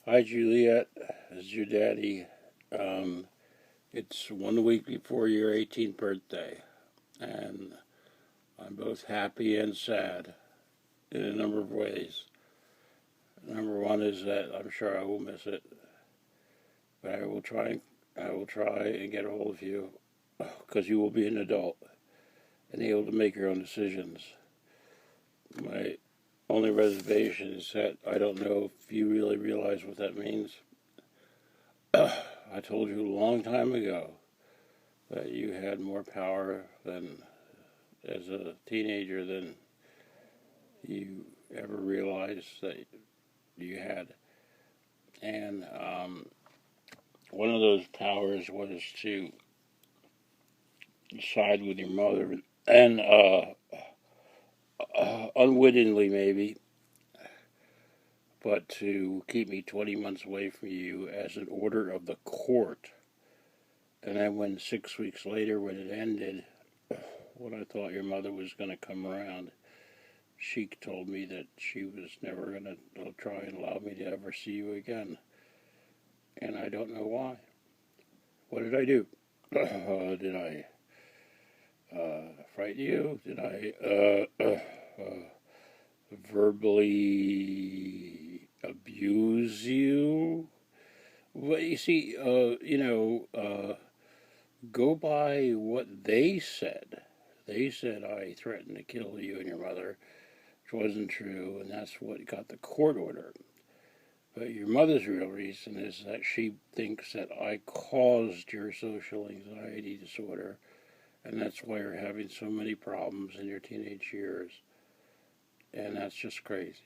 Hi, Juliette. This is your daddy. It's 1 week before your 18th birthday, and I'm both happy and sad in a number of ways. Number one is that I'm sure I will miss it, but I will try. I will try and get a hold of you because you will be an adult and able to make your own decisions. My only reservation is that I don't know if you really realize what that means. I told you a long time ago that you had more power than as a teenager than you ever realized that you had. And one of those powers was to side with your mother, and unwittingly maybe, but to keep me 20 months away from you as an order of the court. And then when 6 weeks later, when it ended, when I thought your mother was going to come around, she told me that she was never going to try and allow me to ever see you again. And I don't know why. What did I do? Did I frighten you? Did I verbally abuse you? Well, you see, go by what they said. They said I threatened to kill you and your mother, which wasn't true, and that's what got the court order. But your mother's real reason is that she thinks that I caused your social anxiety disorder, and that's why you're having so many problems in your teenage years. And that's just crazy.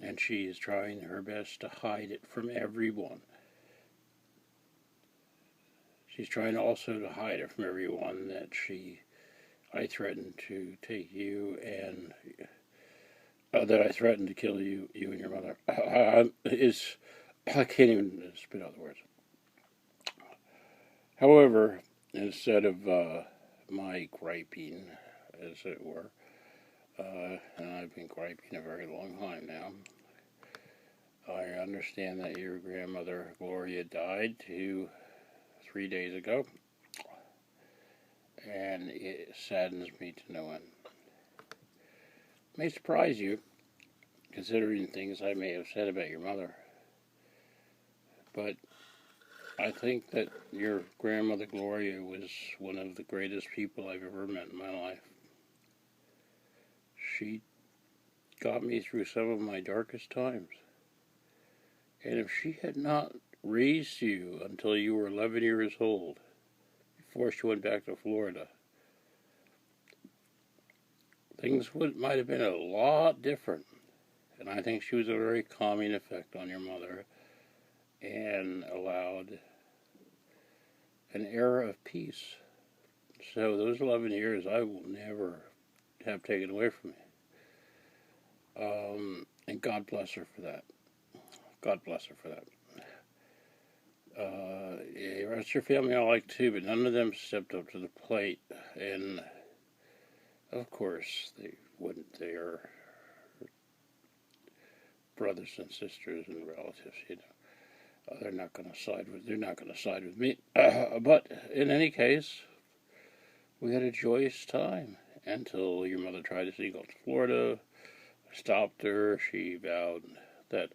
And she is trying her best to hide it from everyone. She's trying also to hide it from everyone that I threatened to take you and that I threatened to kill you and your mother. I can't even spit out the words. However, instead of my griping, as it were, and I've been griping a very long time now, I understand that your grandmother Gloria died 3 days ago, and it saddens me to no end. It may surprise you, considering things I may have said about your mother, but I think that your grandmother Gloria was one of the greatest people I've ever met in my life. She got me through some of my darkest times. And if she had not raised you until you were 11 years old, before she went back to Florida, things might have been a lot different. And I think she was a very calming effect on your mother and allowed an era of peace. So those 11 years I will never have taken away from me. And God bless her for that. God bless her for that. The rest of your family I like too, but none of them stepped up to the plate. And of course they wouldn't. They are brothers and sisters and relatives, you know. They're not going to side with me. But in any case, we had a joyous time until your mother tried to sneak off to Florida. I stopped her. She vowed that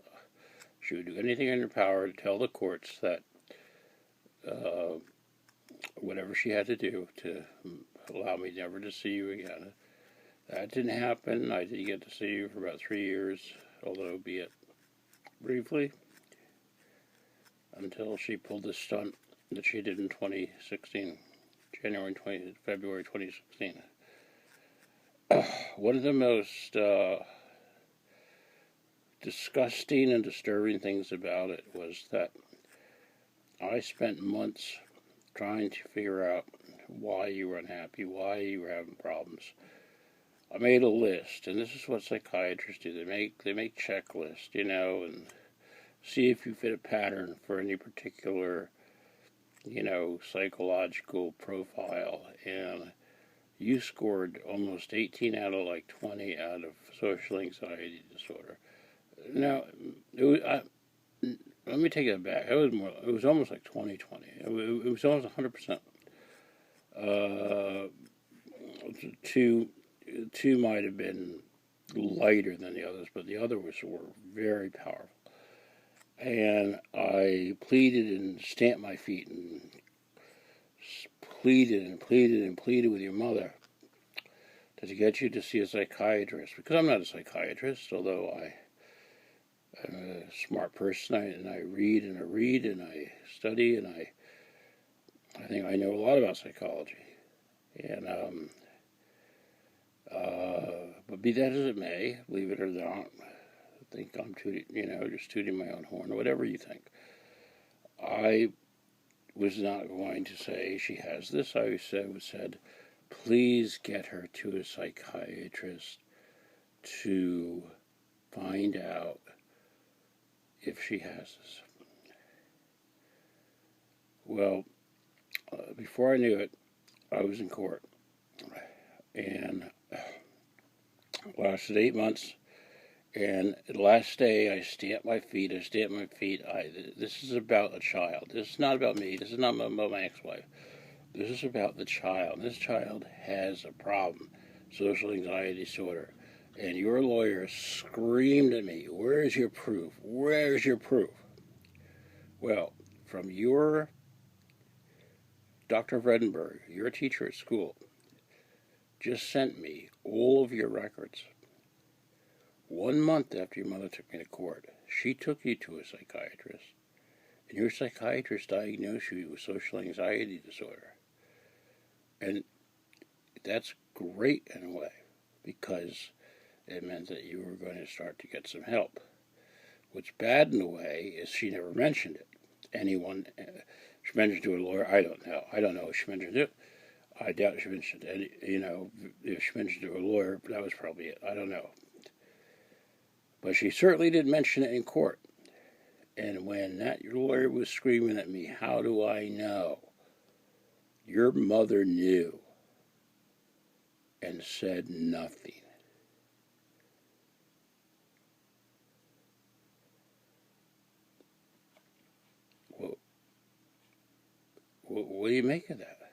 she would do anything in her power to tell the courts that whatever she had to do to allow me never to see you again. That didn't happen. I did get to see you for about 3 years, although be it briefly, until she pulled the stunt that she did in 2016, February 2016. One of the most disgusting and disturbing things about it was that I spent months trying to figure out why you were unhappy, why you were having problems. I made a list, and this is what psychiatrists do. They make checklists, you know, and see if you fit a pattern for any particular, you know, psychological profile. And you scored almost 18 out of like 20 out of social anxiety disorder. Now, let me take that back. It was more. It was almost like 2020. It was almost 100%. Uh, two might have been lighter than the others, but the others were very powerful. And I pleaded and stamped my feet and pleaded and pleaded and pleaded with your mother to get you to see a psychiatrist, because I'm not a psychiatrist, although I'm a smart person, and I read and I read and I study, and I think I know a lot about psychology. And but be that as it may, believe it or not, I think I'm just tooting my own horn, or whatever you think. I was not going to say she has this. I said, please get her to a psychiatrist to find out if she has this. Well, before I knew it, I was in court, and it lasted 8 months. And the last day, I stamped my feet. This is about a child. This is not about me. This is not about my ex-wife. This is about the child. This child has a problem, social anxiety disorder. And your lawyer screamed at me, where's your proof? Where's your proof? Well, from your Dr. Vredenberg, your teacher at school, just sent me all of your records. 1 month after your mother took me to court, she took you to a psychiatrist, and your psychiatrist diagnosed you with social anxiety disorder. And that's great in a way, because it meant that you were going to start to get some help. What's bad in a way is she never mentioned it. She mentioned it to a lawyer, I don't know. I don't know if she mentioned it. I doubt she mentioned it. If she mentioned it to a lawyer, that was probably it. I don't know. But she certainly didn't mention it in court. And when that lawyer was screaming at me, how do I know? Your mother knew and said nothing. Well, what do you make of that?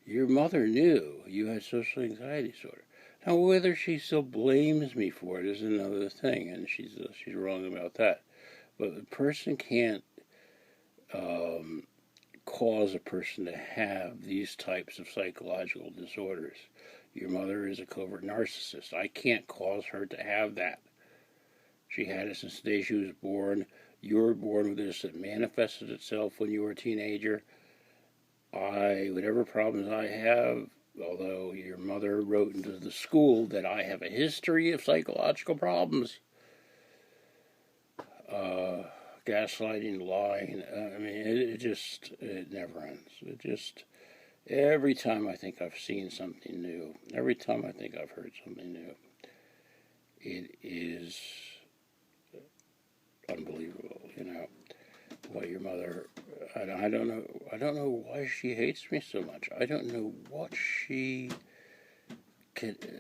Your mother knew you had social anxiety disorder. Now, whether she still blames me for it is another thing, and she's wrong about that. But a person can't cause a person to have these types of psychological disorders. Your mother is a covert narcissist. I can't cause her to have that. She had it since the day she was born. You were born with this. It manifested itself when you were a teenager. Whatever problems I have, although your mother wrote into the school that I have a history of psychological problems, gaslighting, lying, it never ends. Every time I think I've seen something new, every time I think I've heard something new, it is unbelievable, What your mother, I don't know why she hates me so much. I don't know what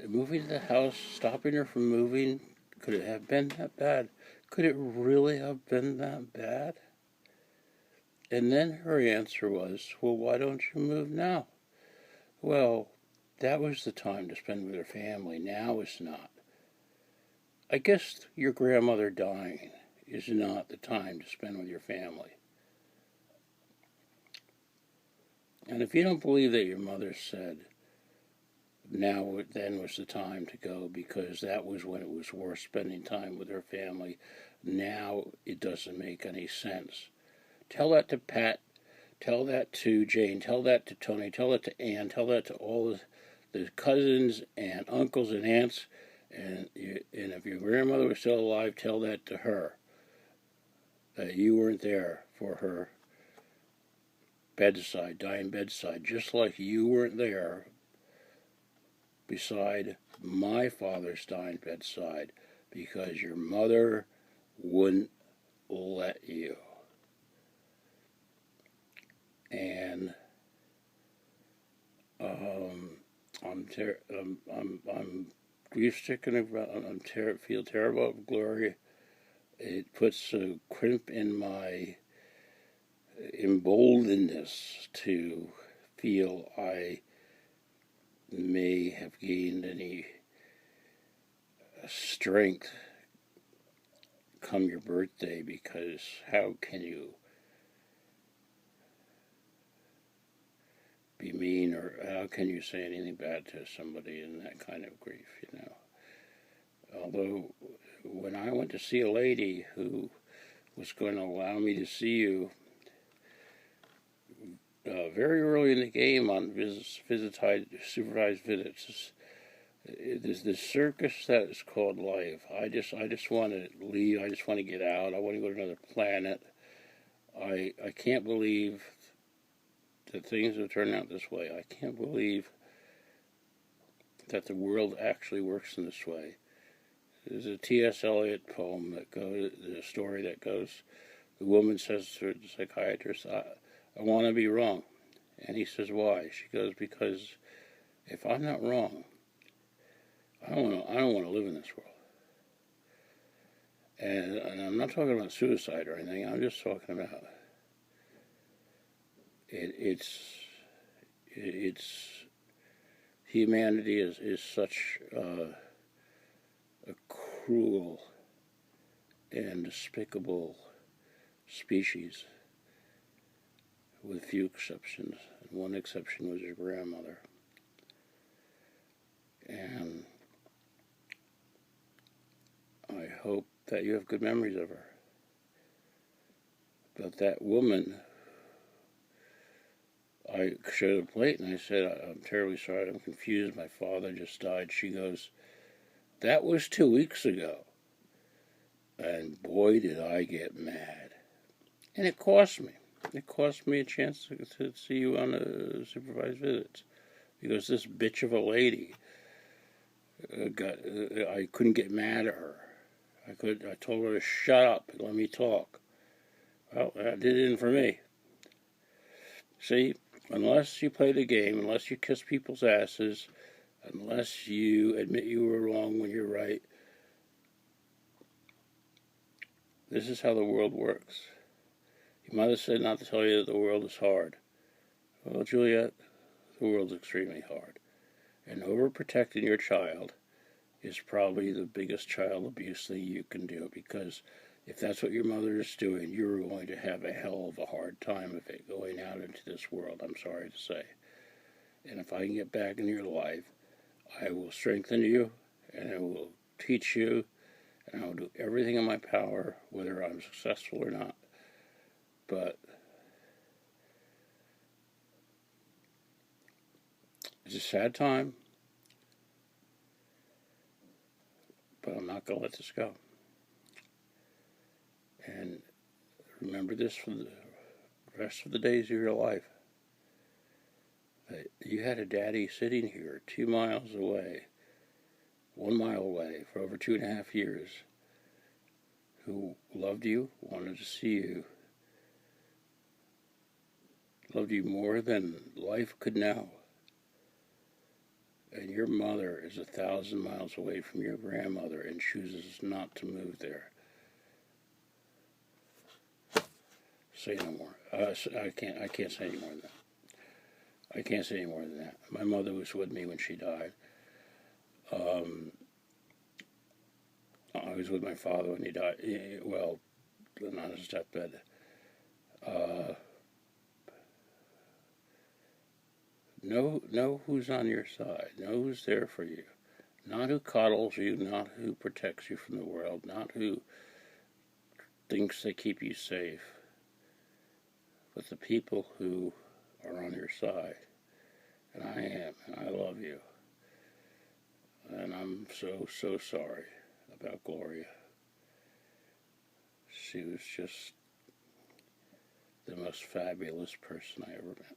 moving to the house, stopping her from moving, could it have been that bad? Could it really have been that bad? And then her answer was, well, why don't you move now? Well, that was the time to spend with her family. Now it's not. I guess your grandmother dying is not the time to spend with your family. And if you don't believe that your mother said, then was the time to go, because that was when it was worth spending time with her family. Now it doesn't make any sense. Tell that to Pat. Tell that to Jane. Tell that to Tony. Tell that to Ann. Tell that to all the cousins and uncles and aunts. And if your grandmother was still alive, tell that to her. That you weren't there for her dying bedside, just like you weren't there beside my father's dying bedside, because your mother wouldn't let you. And I'm grief stricken. Feel terrible. Gloria it puts a crimp in my emboldenedness to feel I may have gained any strength come your birthday, because how can you be mean, or how can you say anything bad to somebody in that kind of grief, you know? Although, when I went to see a lady who was going to allow me to see you very early in the game on supervised visits, there's this circus that is called life. I just want to leave. I just want to get out. I want to go to another planet. I can't believe that things have turned out this way. I can't believe that the world actually works in this way. There's a T.S. Eliot poem that goes, the story that goes, the woman says to the psychiatrist, I want to be wrong. And he says, why? She goes, because if I'm not wrong, I don't want to live in this world. And I'm not talking about suicide or anything. I'm just talking about it's humanity is such a cruel and despicable species, with few exceptions. And one exception was your grandmother. And I hope that you have good memories of her. But that woman, I showed a plate and I said, I'm terribly sorry, I'm confused, my father just died. She goes, that was 2 weeks ago. And boy, did I get mad. And it cost me. It cost me a chance to see you on the supervised visits. Because this bitch of a lady I couldn't get mad at her. I told her to shut up and let me talk. Well, that did it for me. See, unless you play the game, unless you kiss people's asses, unless you admit you were wrong when you're right, this is how the world works. Your mother said not to tell you that the world is hard. Well, Juliette, the world's extremely hard. And overprotecting your child is probably the biggest child abuse thing you can do, because if that's what your mother is doing, you're going to have a hell of a hard time of it going out into this world, I'm sorry to say. And if I can get back in your life, I will strengthen you, and I will teach you, and I will do everything in my power, whether I'm successful or not. But it's a sad time, but I'm not going to let this go. And remember this for the rest of the days of your life. That you had a daddy sitting here 2 miles away, 1 mile away, for over 2.5 years, who loved you, wanted to see you, loved you more than life could know. And your mother is 1,000 miles away from your grandmother and chooses not to move there. Say no more. I can't say any more than that. I can't say any more than that. My mother was with me when she died. I was with my father when he died. Well, not on his deathbed. Know who's on your side. Know who's there for you. Not who coddles you, not who protects you from the world, not who thinks they keep you safe, but the people who are on your side. And I am, and I love you. And I'm so sorry about Gloria. She was just the most fabulous person I ever met.